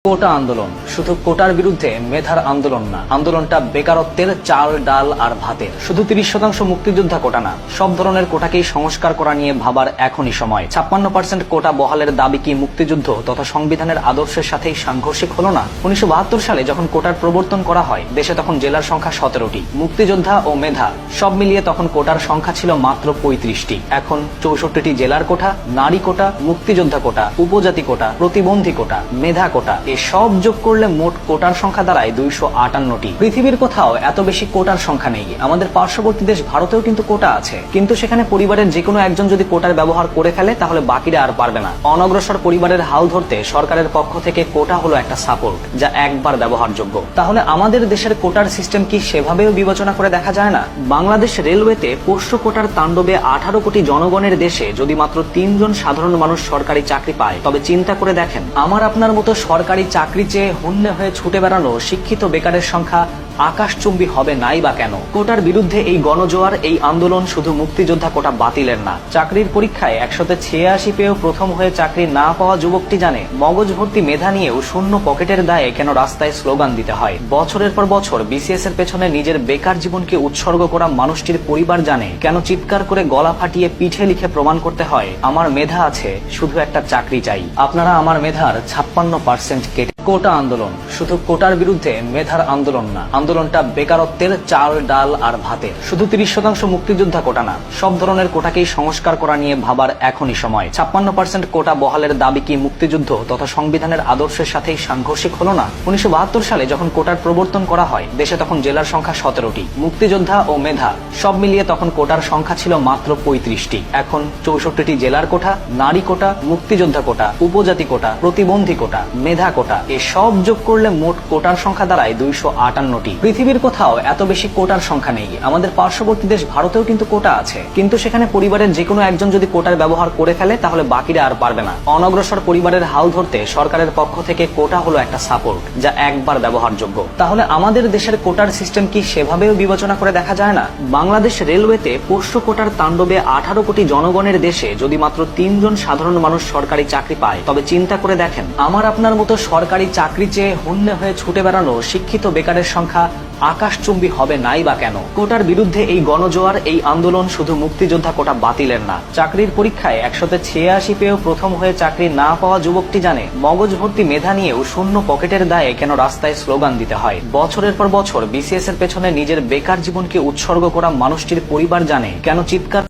কোটা আন্দোলন শুধু কোটার বিরুদ্ধে মেধার আন্দোলন না, আন্দোলনটা বেকারত্বের চাল ডাল আর ভাতের। শুধু 30% মুক্তিযোদ্ধা কোটা না, সব ধরনের কোটাকেই সংস্কার করা নিয়ে ভাবার এখনই সময়। 56% কোটা বহালের দাবি কি মুক্তিযুদ্ধ তথা সংবিধানের আদর্শের সাথেই সাংঘর্ষিক হলো না? 1972 সালে যখন কোটার প্রবর্তন করা হয়, দেশে তখন জেলার সংখ্যা 17টি। মুক্তিযোদ্ধা ও মেধা সব মিলিয়ে তখন কোটার সংখ্যা ছিল মাত্র 35টি। এখন 64টি জেলার কোটা, নারী কোটা, মুক্তিযোদ্ধা কোটা, উপজাতি কোটা, প্রতিবন্ধী কোটা, মেধা কোটা, সব যোগ করলে মোট কোটার সংখ্যা দাঁড়ায় 258টি। পৃথিবীর কোথাও এত বেশি কোটার সংখ্যা নেই। আমাদের পার্শ্ববর্তী দেশ ভারতেও কিন্তু কোটা আছে, কিন্তু সেখানে পরিবারের যে কোনো একজন যদি কোটার ব্যবহার করে ফেলে তাহলে বাকিরা আর পারবে না। অনগ্রসর পরিবারের হাল ধরতে সরকারের পক্ষ থেকে কোটা হলো একটা সাপোর্ট, যা একবার ব্যবহারযোগ্য। তাহলে আমাদের দেশের কোটার সিস্টেম কি সেভাবেও বিবেচনা করে দেখা যায় না? বাংলাদেশ রেলওয়েতে পোষ্য কোটার তাণ্ডবে 18 কোটি জনগণের দেশে যদি মাত্র 3 জন সাধারণ মানুষ সরকারি চাকরি পায়, তবে চিন্তা করে দেখেন, আমার আপনার মতো সরকারি চাকরি চেয়ে হন্যে হয়ে ছুটে বেড়ানো শিক্ষিত বেকারের সংখ্যা আকাশচুম্বী হবে নাই বা কেন? কোটার বিরুদ্ধে এই গণজোয়ার, এই আন্দোলন শুধু মুক্তিযোদ্ধা কোটা বাতিলের না। চাকরির পরীক্ষায় 186 পেয়েও প্রথম হয়ে চাকরি না পাওয়া যুবকটি জানে, মগজ ভর্তি মেধা নিয়েও শূন্য পকেটের দায়ে কেন রাস্তায় স্লোগান দিতে হয়। বছরের পর বছর বিসিএস এর পেছনে নিজের বেকার জীবনকে উৎসর্গ করা মানুষটির পরিবার জানে, কেন চিৎকার করে গলা ফাটিয়ে পিঠে লিখে প্রমাণ করতে হয়, আমার মেধা আছে, শুধু একটা চাকরি চাই। আপনারা আমার মেধার 56% কেটে। কোটা আন্দোলন শুধু কোটার বিরুদ্ধে মেধার আন্দোলন না, আন্দোলনটা বেকারত্বের চাল ডাল আর ভাতের। শুধু 30% মুক্তিযোদ্ধা কোটা না, সব ধরনের কোটাকেই সংস্কার করা নিয়ে ভাবার এখনই সময়। 56% কোটা বহালের দাবি কি মুক্তিযুদ্ধ তথা সংবিধানের আদর্শের সাথেই সাংঘর্ষিক হলো না? 1972 সালে যখন কোটার প্রবর্তন করা হয়, দেশে তখন জেলার সংখ্যা 17টি। মুক্তিযোদ্ধা ও মেধা সব মিলিয়ে তখন কোটার সংখ্যা ছিল মাত্র 35টি। এখন 64টি জেলার কোটা, নারী কোটা, মুক্তিযোদ্ধা কোটা, উপজাতি কোটা, প্রতিবন্ধী কোটা, মেধা কোটা, সব যোগ করলে মোট কোটার সংখ্যা দাঁড়ায় 258টি। পৃথিবীর কোথাও এত বেশি কোটার সংখ্যা নেই। আমাদের পার্শ্ববর্তী দেশ ভারতেও কিন্তু কোটা আছে, কিন্তু সেখানে পরিবারের যে কোনো একজন যদি কোটার ব্যবহার করে ফেলে তাহলে বাকিরা আর পারবে না। অনগ্রসর পরিবারের হাল ধরতে সরকারের পক্ষ থেকে কোটা হলো একটা সাপোর্ট, যা একবার ব্যবহারযোগ্য। তাহলে আমাদের দেশের কোটার সিস্টেম কি সেভাবেও বিবেচনা করে দেখা যায় না? বাংলাদেশ রেলওয়েতে পোষ্য কোটার তাণ্ডবে 18 কোটি জনগণের দেশে যদি মাত্র 3 জন সাধারণ মানুষ সরকারি চাকরি পায়, তবে চিন্তা করে দেখেন, আমার আপনার মতো সরকারি চাকরি চেয়ে হন্যে হয়ে ছুটে বেড়ানো শিক্ষিত বেকারের সংখ্যা আকাশচুম্বী হবে নাই বা কেন? কোটার বিরুদ্ধে এই গণজোয়ার, এই আন্দোলন শুধু মুক্তিযোদ্ধা কোটা বাতিলের না। চাকরির পরীক্ষায় 186 পেয়েও প্রথম হয়ে চাকরি না পাওয়া যুবকটি জানে, মগজ ভর্তি মেধা নিয়েও শূন্য পকেটের দায়ে কেন রাস্তায় স্লোগান দিতে হয়। বছরের পর বছর বিসিএস এর পেছনে নিজের বেকার জীবনকে উৎসর্গ করা মানুষটির পরিবার জানে, কেন চিৎকার